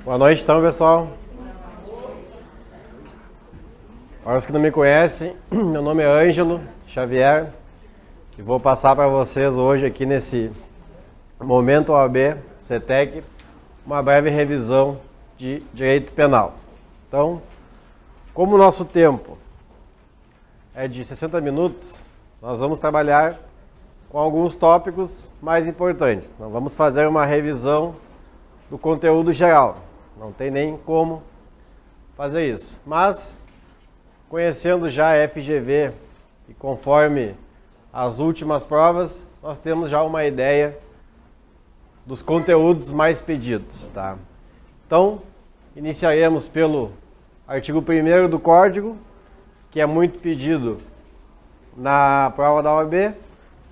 Boa noite, então, pessoal. Para os que não me conhecem, meu nome é Ângelo Xavier e vou passar para vocês hoje aqui nesse Momento OAB CETEC uma breve revisão de direito penal. Então, como o nosso tempo é de 60 minutos, nós vamos trabalhar com alguns tópicos mais importantes. Nós vamos fazer uma revisão do conteúdo geral. Não tem nem como fazer isso. Mas, conhecendo já a FGV e conforme as últimas provas, nós temos já uma ideia dos conteúdos mais pedidos, tá? Então, iniciaremos pelo artigo 1º do Código, que é muito pedido na prova da OAB,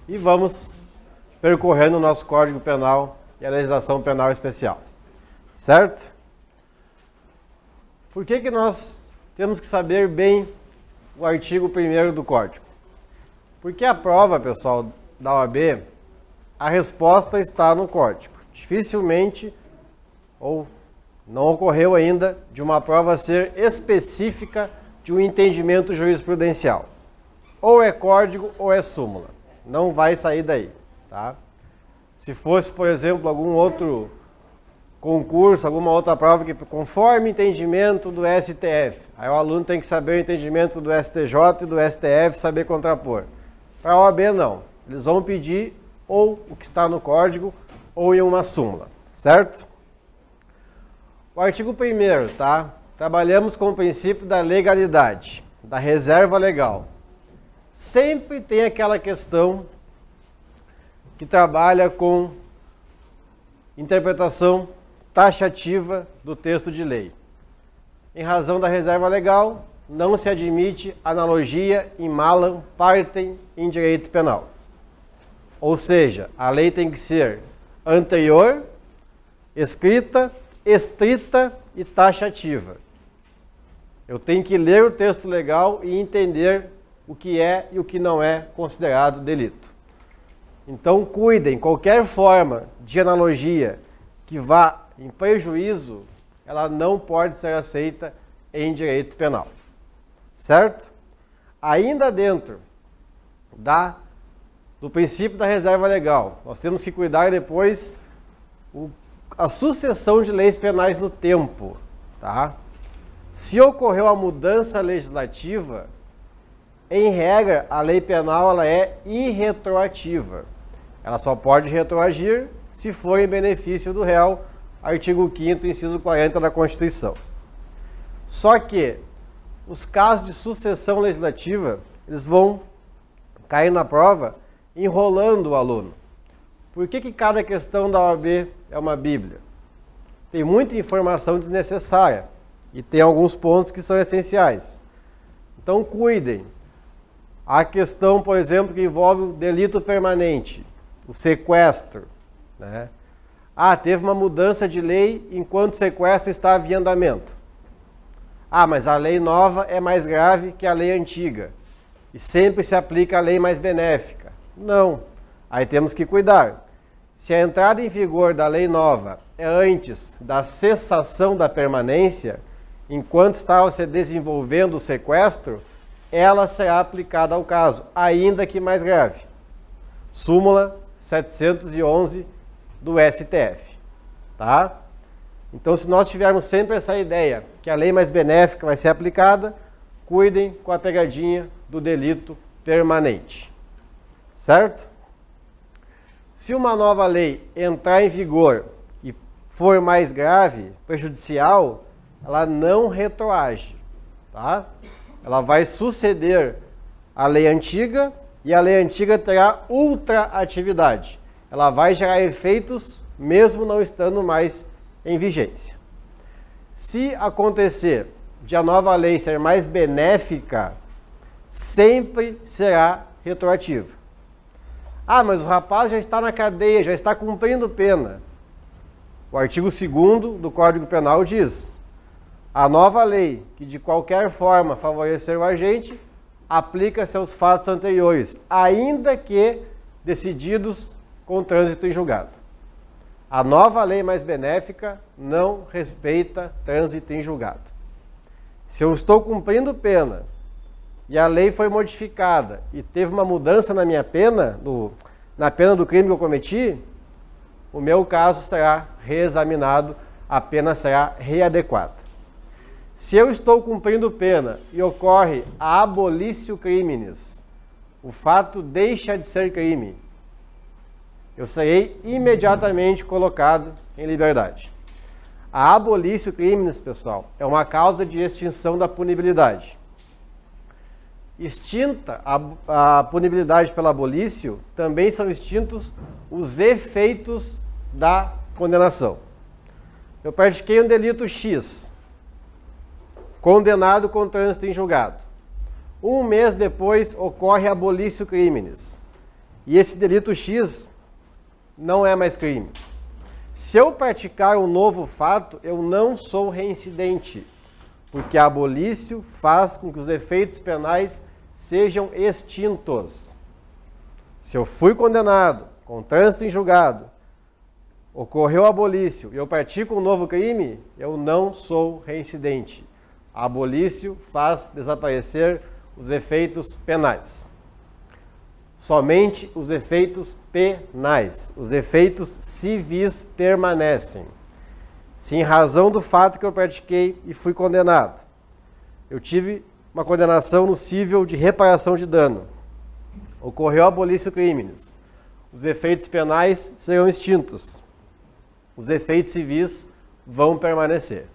e vamos percorrendo o nosso Código Penal e a legislação penal especial. Certo? Por que nós temos que saber bem o artigo 1º do Código? Porque a prova, pessoal, da OAB, a resposta está no Código. Dificilmente, ou não ocorreu ainda, de uma prova ser específica de um entendimento jurisprudencial. Ou é Código ou é súmula. Não vai sair daí, tá? Se fosse, por exemplo, algum outro concurso, alguma outra prova que conforme entendimento do STF, aí o aluno tem que saber o entendimento do STJ e do STF, saber contrapor. Para a OAB não, eles vão pedir ou o que está no código ou em uma súmula, certo? O artigo 1º, tá? Trabalhamos com o princípio da legalidade, da reserva legal. Sempre tem aquela questão que trabalha com interpretação taxativa do texto de lei. Em razão da reserva legal, não se admite analogia in malam partem em direito penal. Ou seja, a lei tem que ser anterior, escrita, estrita e taxativa. Eu tenho que ler o texto legal e entender o que é e o que não é considerado delito. Então, cuidem, qualquer forma de analogia que vá em prejuízo, ela não pode ser aceita em direito penal. Certo? Ainda dentro do princípio da reserva legal, nós temos que cuidar depois a sucessão de leis penais no tempo. Tá? Se ocorreu a mudança legislativa, em regra, a lei penal ela é irretroativa. Ela só pode retroagir se for em benefício do réu, artigo 5º, inciso 40 da Constituição. Só que os casos de sucessão legislativa, eles vão cair na prova enrolando o aluno. Por que cada questão da OAB é uma bíblia? Tem muita informação desnecessária e tem alguns pontos que são essenciais. Então cuidem. A questão, por exemplo, que envolve o delito permanente, o sequestro, né? Teve uma mudança de lei enquanto o sequestro estava em andamento. Mas a lei nova é mais grave que a lei antiga e sempre se aplica a lei mais benéfica. Não. Aí temos que cuidar. Se a entrada em vigor da lei nova é antes da cessação da permanência, enquanto estava se desenvolvendo o sequestro, ela será aplicada ao caso, ainda que mais grave. Súmula 711 do STF. Tá? Então, se nós tivermos sempre essa ideia que a lei mais benéfica vai ser aplicada, cuidem com a pegadinha do delito permanente. Certo? Se uma nova lei entrar em vigor e for mais grave, prejudicial, ela não retroage. Tá? Ela vai suceder a lei antiga e a lei antiga terá ultraatividade. Ela vai gerar efeitos mesmo não estando mais em vigência. Se acontecer de a nova lei ser mais benéfica, sempre será retroativa. Mas o rapaz já está na cadeia, já está cumprindo pena. O artigo 2º do Código Penal diz: a nova lei que de qualquer forma favorecer o agente aplica-se aos fatos anteriores, ainda que decididos com trânsito em julgado. A nova lei mais benéfica não respeita trânsito em julgado. Se eu estou cumprindo pena e a lei foi modificada e teve uma mudança na minha pena, na pena do crime que eu cometi, o meu caso será reexaminado, a pena será readequada. Se eu estou cumprindo pena e ocorre a abolitio criminis, o fato deixa de ser crime, eu serei imediatamente colocado em liberdade. A abolitio criminis, pessoal, é uma causa de extinção da punibilidade. Extinta a punibilidade pela abolitio, também são extintos os efeitos da condenação. Eu pratiquei um delito X, condenado com trânsito em julgado. Um mês depois ocorre a abolitio criminis. E esse delito X não é mais crime. Se eu praticar um novo fato, eu não sou reincidente, porque a abolitio faz com que os efeitos penais sejam extintos. Se eu fui condenado com trânsito em julgado, ocorreu a abolitio e eu pratico um novo crime, eu não sou reincidente. A abolitio faz desaparecer os efeitos penais. Somente os efeitos penais, os efeitos civis permanecem. Se em razão do fato que eu pratiquei e fui condenado, eu tive uma condenação no cível de reparação de dano, ocorreu a abolitio criminis, os efeitos penais serão extintos, os efeitos civis vão permanecer.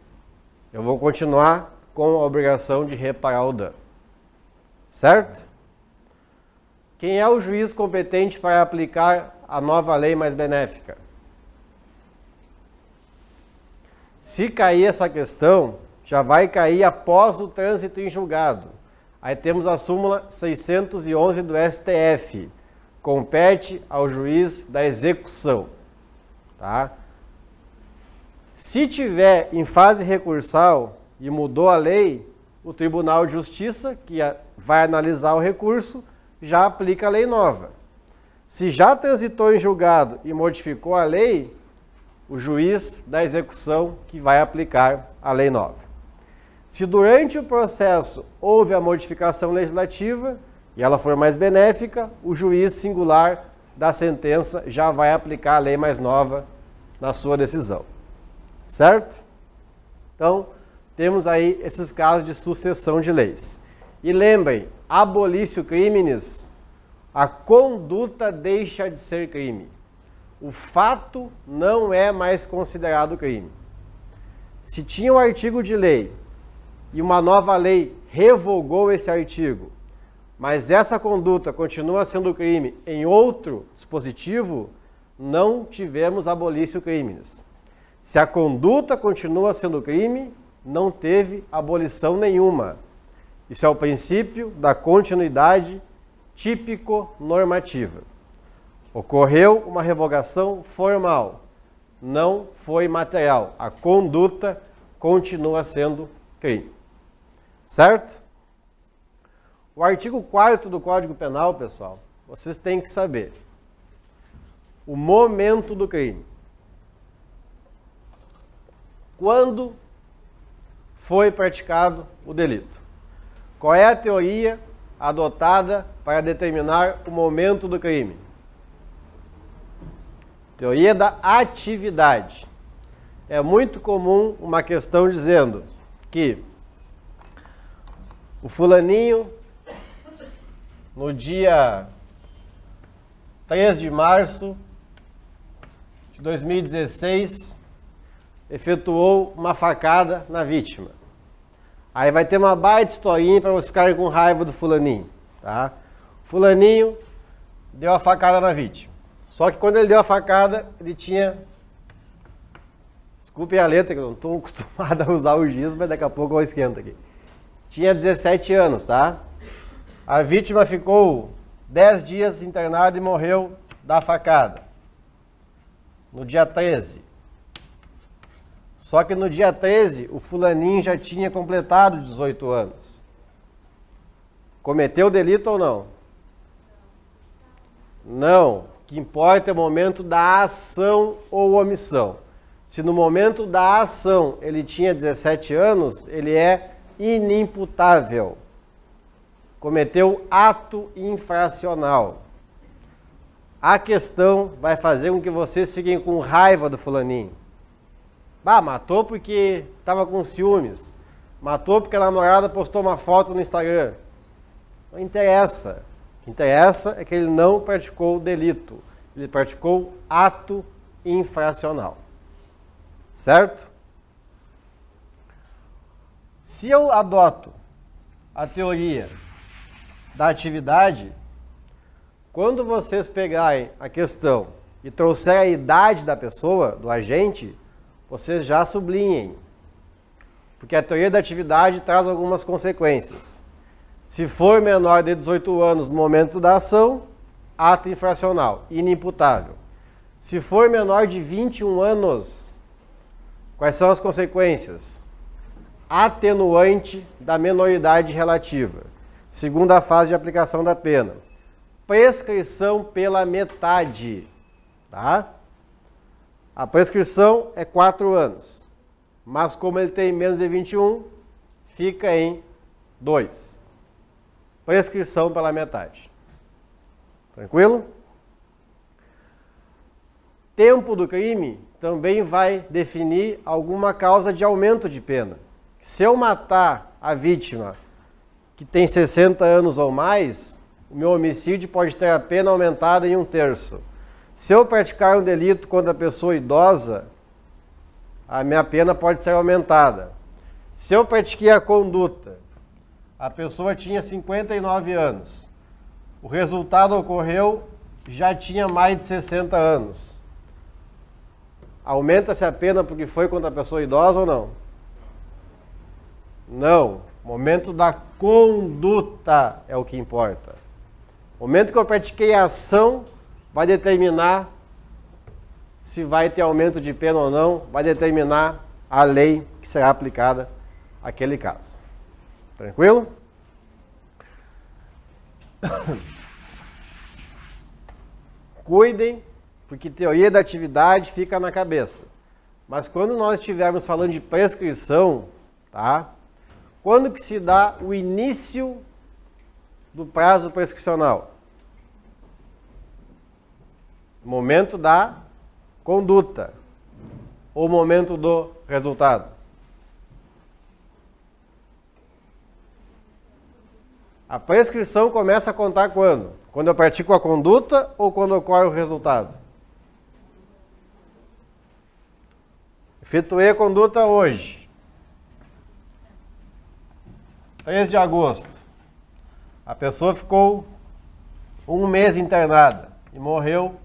Eu vou continuar com a obrigação de reparar o dano. Certo? Quem é o juiz competente para aplicar a nova lei mais benéfica? Se cair essa questão, já vai cair após o trânsito em julgado. Aí temos a súmula 611 do STF. Compete ao juiz da execução. Tá? Se tiver em fase recursal e mudou a lei, o Tribunal de Justiça, que vai analisar o recurso, já aplica a lei nova. Se já transitou em julgado e modificou a lei, o juiz da execução que vai aplicar a lei nova. Se durante o processo houve a modificação legislativa e ela for mais benéfica, o juiz singular da sentença já vai aplicar a lei mais nova na sua decisão. Certo? Então, temos aí esses casos de sucessão de leis. E lembrem, abolitio criminis, a conduta deixa de ser crime. O fato não é mais considerado crime. Se tinha um artigo de lei e uma nova lei revogou esse artigo, mas essa conduta continua sendo crime em outro dispositivo, não tivemos abolitio criminis. Se a conduta continua sendo crime, não teve abolição nenhuma. Isso é o princípio da continuidade típico-normativa. Ocorreu uma revogação formal, não foi material. A conduta continua sendo crime. Certo? O artigo 4º do Código Penal, pessoal, vocês têm que saber. O momento do crime. Quando foi praticado o delito? Qual é a teoria adotada para determinar o momento do crime? Teoria da atividade. É muito comum uma questão dizendo que o fulaninho, no dia 3 de março de 2016, efetuou uma facada na vítima. Aí vai ter uma baita historinha para vocês ficarem com raiva do fulaninho. Tá? O fulaninho deu a facada na vítima. Só que quando ele deu a facada, ele tinha... Desculpem a letra, que eu não estou acostumado a usar o giz, mas daqui a pouco eu esquento aqui. Tinha 17 anos, tá? A vítima ficou 10 dias internada e morreu da facada. No dia 13. Só que no dia 13, o fulaninho já tinha completado 18 anos. Cometeu o delito ou não? Não. que importa é o momento da ação ou omissão. Se no momento da ação ele tinha 17 anos, ele é inimputável. Cometeu ato infracional. A questão vai fazer com que vocês fiquem com raiva do fulaninho. Matou porque estava com ciúmes. Matou porque a namorada postou uma foto no Instagram. Não interessa. O que interessa é que ele não praticou delito. Ele praticou ato infracional. Certo? Se eu adoto a teoria da atividade, quando vocês pegarem a questão e trouxerem a idade da pessoa, do agente, vocês já sublinhem. Porque a teoria da atividade traz algumas consequências. Se for menor de 18 anos no momento da ação, ato infracional, inimputável. Se for menor de 21 anos, quais são as consequências? Atenuante da menoridade relativa. Segunda fase de aplicação da pena. Prescrição pela metade. Tá? A prescrição é 4 anos. Mas como ele tem menos de 21, fica em 2. Prescrição pela metade. Tranquilo? Tempo do crime também vai definir alguma causa de aumento de pena. Se eu matar a vítima que tem 60 anos ou mais, o meu homicídio pode ter a pena aumentada em 1/3. Se eu praticar um delito contra a pessoa idosa, a minha pena pode ser aumentada. Se eu pratiquei a conduta, a pessoa tinha 59 anos, o resultado ocorreu, já tinha mais de 60 anos. Aumenta-se a pena porque foi contra a pessoa idosa ou não? Não. O momento da conduta é o que importa. O momento que eu pratiquei a ação vai determinar se vai ter aumento de pena ou não, vai determinar a lei que será aplicada àquele caso. Tranquilo? Cuidem, porque teoria da atividade fica na cabeça. Mas quando nós estivermos falando de prescrição, tá? Quando que se dá o início do prazo prescricional? Momento da conduta ou momento do resultado? A prescrição começa a contar quando? Quando eu pratico a conduta ou quando ocorre o resultado? Efetuei a conduta hoje, 3 de agosto. A pessoa ficou 1 mês internada e morreu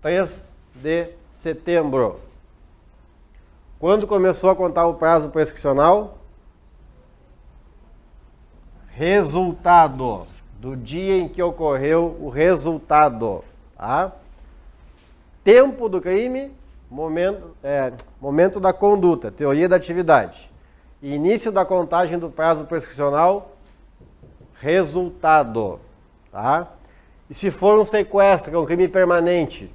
3 de setembro. Quando começou a contar o prazo prescricional? Resultado. Do dia em que ocorreu o resultado. Tá? Tempo do crime, momento da conduta, teoria da atividade. Início da contagem do prazo prescricional, resultado. Tá? E se for um sequestro, que é um crime permanente,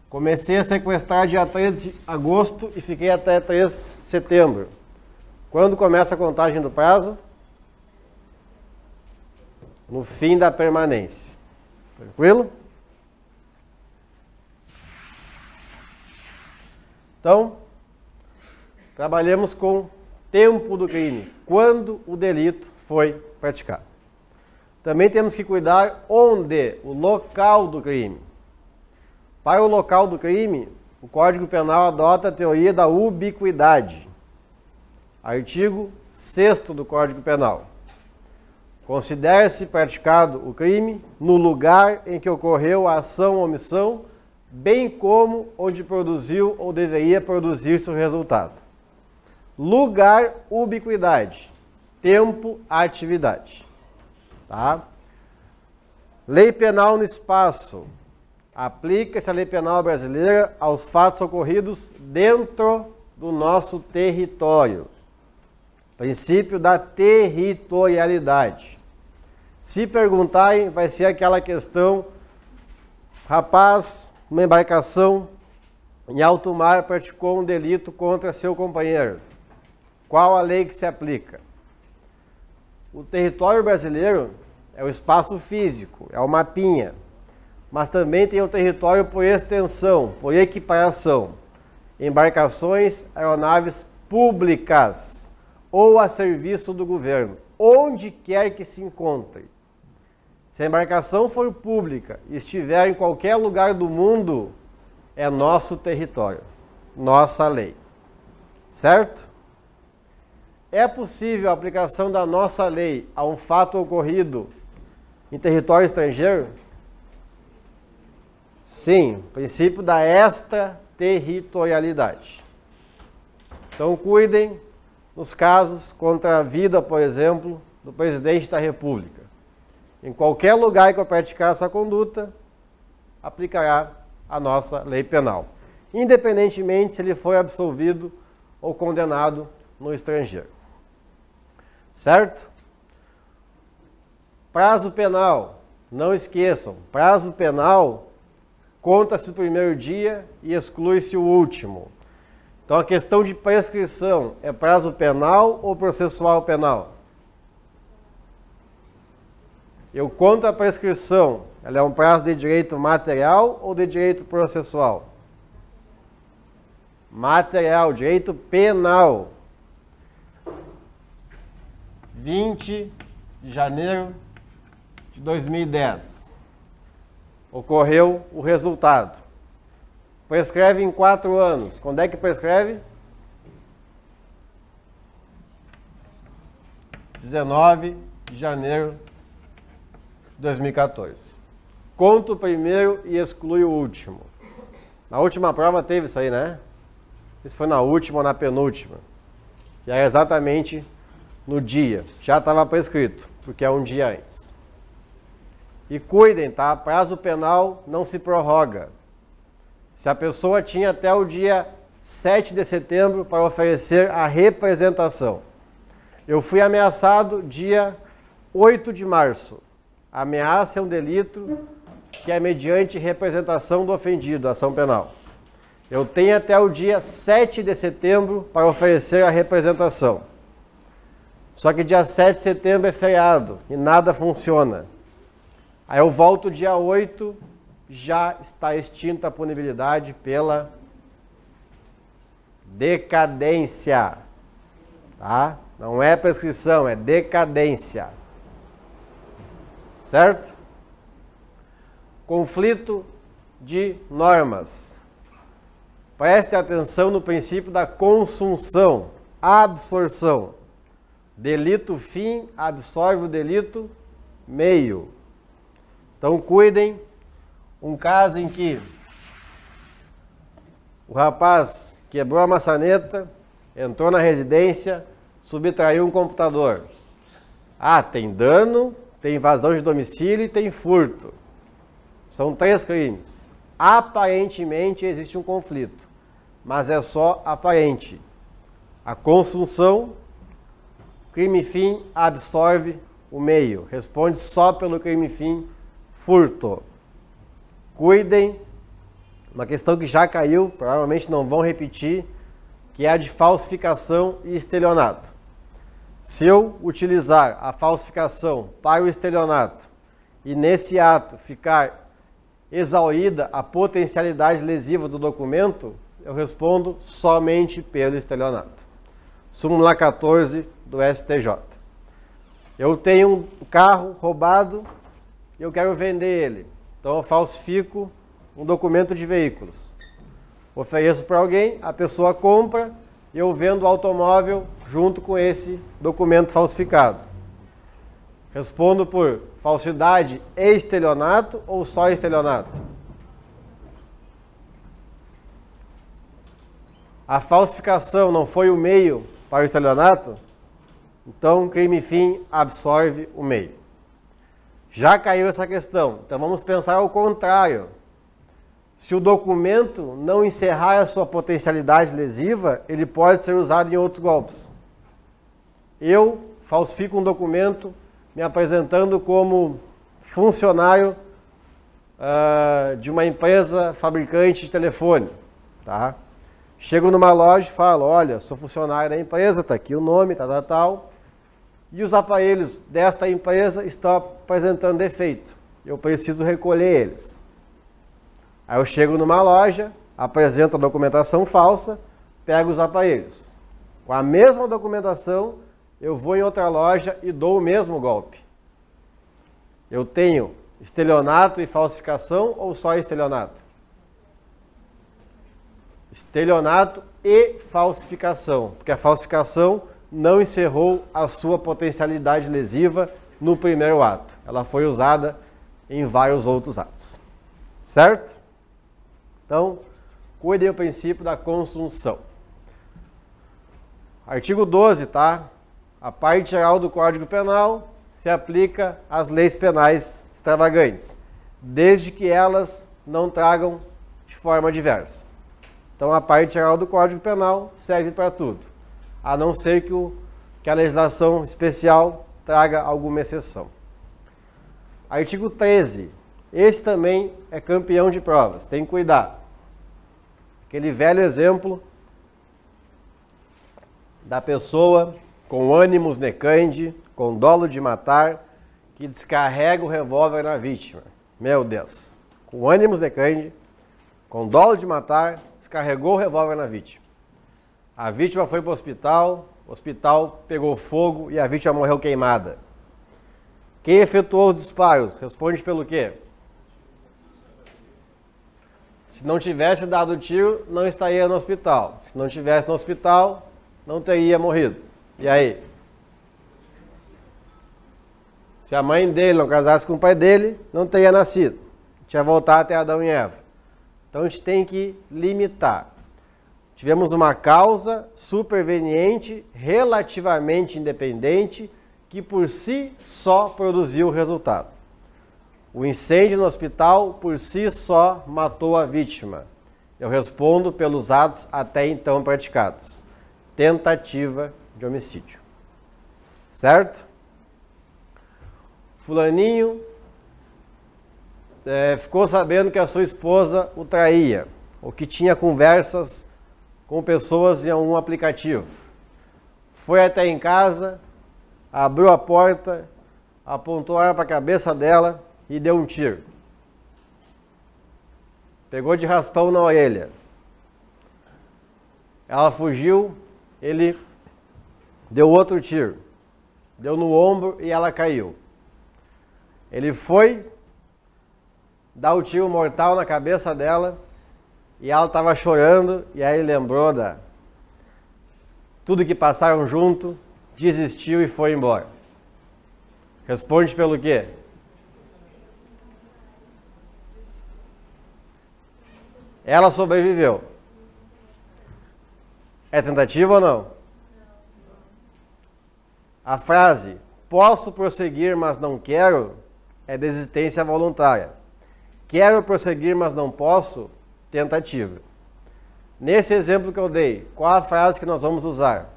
comecei a sequestrar dia 3 de agosto e fiquei até 3 de setembro. Quando começa a contagem do prazo? No fim da permanência. Tranquilo? Então, trabalhamos com tempo do crime, quando o delito foi praticado. Também temos que cuidar onde, o local do crime. Para o local do crime, o Código Penal adota a teoria da ubiquidade. Artigo 6º do Código Penal. Considera-se praticado o crime no lugar em que ocorreu a ação ou omissão, bem como onde produziu ou deveria produzir-se o resultado. Lugar, ubiquidade. Tempo, atividade. Tá? Lei penal no espaço. Aplica-se a lei penal brasileira aos fatos ocorridos dentro do nosso território. Princípio da territorialidade. Se perguntarem, vai ser aquela questão Rapaz, uma embarcação em alto mar praticou um delito contra seu companheiro. Qual a lei que se aplica? O território brasileiro é o espaço físico, é o mapinha, mas também tem o território por extensão, por equiparação. Embarcações, aeronaves públicas ou a serviço do governo, onde quer que se encontre. Se a embarcação for pública e estiver em qualquer lugar do mundo, é nosso território, nossa lei. Certo? É possível a aplicação da nossa lei a um fato ocorrido em território estrangeiro? Sim, princípio da extraterritorialidade. Então cuidem nos casos contra a vida, por exemplo, do presidente da República. Em qualquer lugar que eu praticar essa conduta, aplicará a nossa lei penal, independentemente se ele foi absolvido ou condenado no estrangeiro. Certo? Prazo penal, não esqueçam, prazo penal conta-se o primeiro dia e exclui-se o último. Então a questão de prescrição é prazo penal ou processual penal? Eu conto a prescrição, ela é um prazo de direito material ou de direito processual? Material, direito penal. 20 de janeiro de 2010. Ocorreu o resultado. Prescreve em 4 anos. Quando é que prescreve? 19 de janeiro de 2014. Conta o primeiro e exclui o último. Na última prova teve isso aí, né? Isso foi na última ou na penúltima. E era exatamente no dia. Já estava prescrito, porque é um dia antes. E cuidem, tá? Prazo penal não se prorroga. Se a pessoa tinha até o dia 7 de setembro para oferecer a representação. Eu fui ameaçado dia 8 de março. A ameaça é um delito que é mediante representação do ofendido, ação penal. Eu tenho até o dia 7 de setembro para oferecer a representação. Só que dia 7 de setembro é feriado e nada funciona. Aí eu volto dia 8, já está extinta a punibilidade pela decadência. Tá? Não é prescrição, é decadência. Certo? Conflito de normas. Preste atenção no princípio da consunção, absorção. Delito fim absorve o delito meio. Então cuidem, um caso em que o rapaz quebrou a maçaneta, entrou na residência, subtraiu um computador. Ah, tem dano, tem invasão de domicílio e tem furto. São 3 crimes. Aparentemente existe um conflito, mas é só aparente. A consunção, crime fim absorve o meio. Responde só pelo crime fim furto. Cuidem, uma questão que já caiu, provavelmente não vão repetir, que é a de falsificação e estelionato. Se eu utilizar a falsificação para o estelionato e nesse ato ficar exaurida a potencialidade lesiva do documento, eu respondo somente pelo estelionato. Súmula 14 do STJ. Eu tenho um carro roubado e eu quero vender ele. Então eu falsifico um documento de veículos. Ofereço para alguém, a pessoa compra e eu vendo o automóvel junto com esse documento falsificado. Respondo por falsidade e estelionato ou só estelionato? A falsificação não foi o meio para o estelionato? Então, crime fim absorve o meio. Já caiu essa questão, então vamos pensar ao contrário. Se o documento não encerrar a sua potencialidade lesiva, ele pode ser usado em outros golpes. Eu falsifico um documento me apresentando como funcionário de uma empresa fabricante de telefone, tá? Chego numa loja e falo, olha, sou funcionário da empresa, tá aqui o nome, tal, e os aparelhos desta empresa estão apresentando defeito. Eu preciso recolher eles. Aí eu chego numa loja, apresento a documentação falsa, pego os aparelhos. Com a mesma documentação, eu vou em outra loja e dou o mesmo golpe. Eu tenho estelionato e falsificação ou só estelionato? Estelionato e falsificação, porque a falsificação não encerrou a sua potencialidade lesiva no primeiro ato. Ela foi usada em vários outros atos. Certo? Então, cuidem do princípio da consunção. Artigo 12, tá? A parte geral do Código Penal se aplica às leis penais extravagantes, desde que elas não tragam de forma diversa. Então, a parte geral do Código Penal serve para tudo, a não ser que a legislação especial traga alguma exceção. Artigo 13. Esse também é campeão de provas, tem que cuidar. Aquele velho exemplo da pessoa com ânimos necandi, com dolo de matar, que descarrega o revólver na vítima. Meu Deus! Com ânimos necandi, com dolo de matar, descarregou o revólver na vítima. A vítima foi para o hospital pegou fogo e a vítima morreu queimada. Quem efetuou os disparos responde pelo quê? Se não tivesse dado o tiro, não estaria no hospital. Se não tivesse no hospital, não teria morrido. E aí? Se a mãe dele não casasse com o pai dele, não teria nascido. Tinha voltado até Adão e Eva. Então a gente tem que limitar. Tivemos uma causa superveniente, relativamente independente, que por si só produziu o resultado. O incêndio no hospital por si só matou a vítima. Eu respondo pelos atos até então praticados. Tentativa de homicídio. Certo? Fulaninho ficou sabendo que a sua esposa o traía, ou que tinha conversas com pessoas em algum aplicativo. Foi até em casa, abriu a porta, apontou a arma para a cabeça dela e deu um tiro. Pegou de raspão na orelha. Ela fugiu, ele deu outro tiro. Deu no ombro e ela caiu. Ele foi dar o tiro mortal na cabeça dela e ela estava chorando e aí lembrou tudo que passaram junto, desistiu e foi embora. Responde pelo quê? Ela sobreviveu. É tentativa ou não? A frase, posso prosseguir, mas não quero, é desistência voluntária. Quero prosseguir, mas não posso, tentativa. Nesse exemplo que eu dei, qual a frase que nós vamos usar?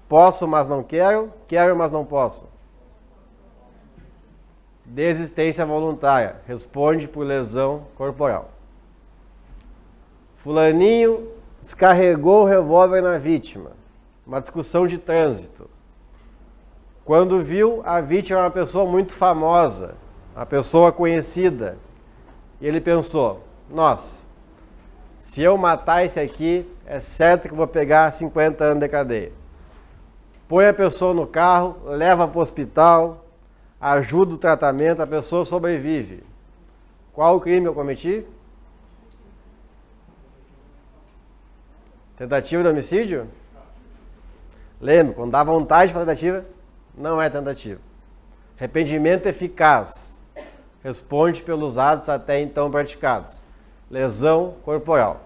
Posso, mas não quero, quero, mas não posso. Desistência voluntária, responde por lesão corporal. Fulaninho descarregou o revólver na vítima. Uma discussão de trânsito. Quando viu, a vítima era uma pessoa muito famosa, uma pessoa conhecida. E ele pensou, nossa, se eu matar esse aqui, é certo que eu vou pegar 50 anos de cadeia. Põe a pessoa no carro, leva para o hospital, ajuda o tratamento, a pessoa sobrevive. Qual o crime eu cometi? Tentativa de homicídio? Lembra, quando dá vontade para tentativa, não é tentativa. Arrependimento eficaz. Responde pelos atos até então praticados. Lesão corporal.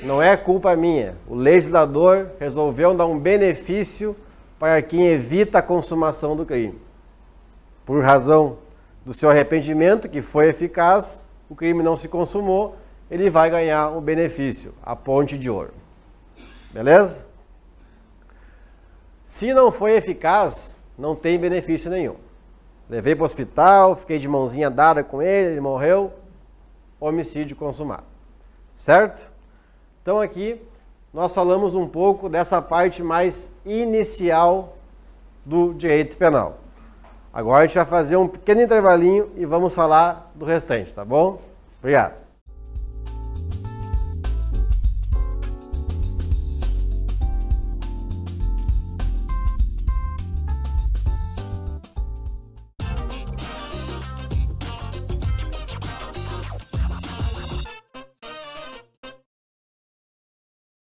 Não é culpa minha. O legislador resolveu dar um benefício para quem evita a consumação do crime. Por razão do seu arrependimento, que foi eficaz, o crime não se consumou, ele vai ganhar um benefício, a ponte de ouro. Beleza? Se não foi eficaz, não tem benefício nenhum. Levei para o hospital, fiquei de mãozinha dada com ele, ele morreu, homicídio consumado. Certo? Então aqui nós falamos um pouco dessa parte mais inicial do direito penal. Agora a gente vai fazer um pequeno intervalinho e vamos falar do restante, tá bom? Obrigado.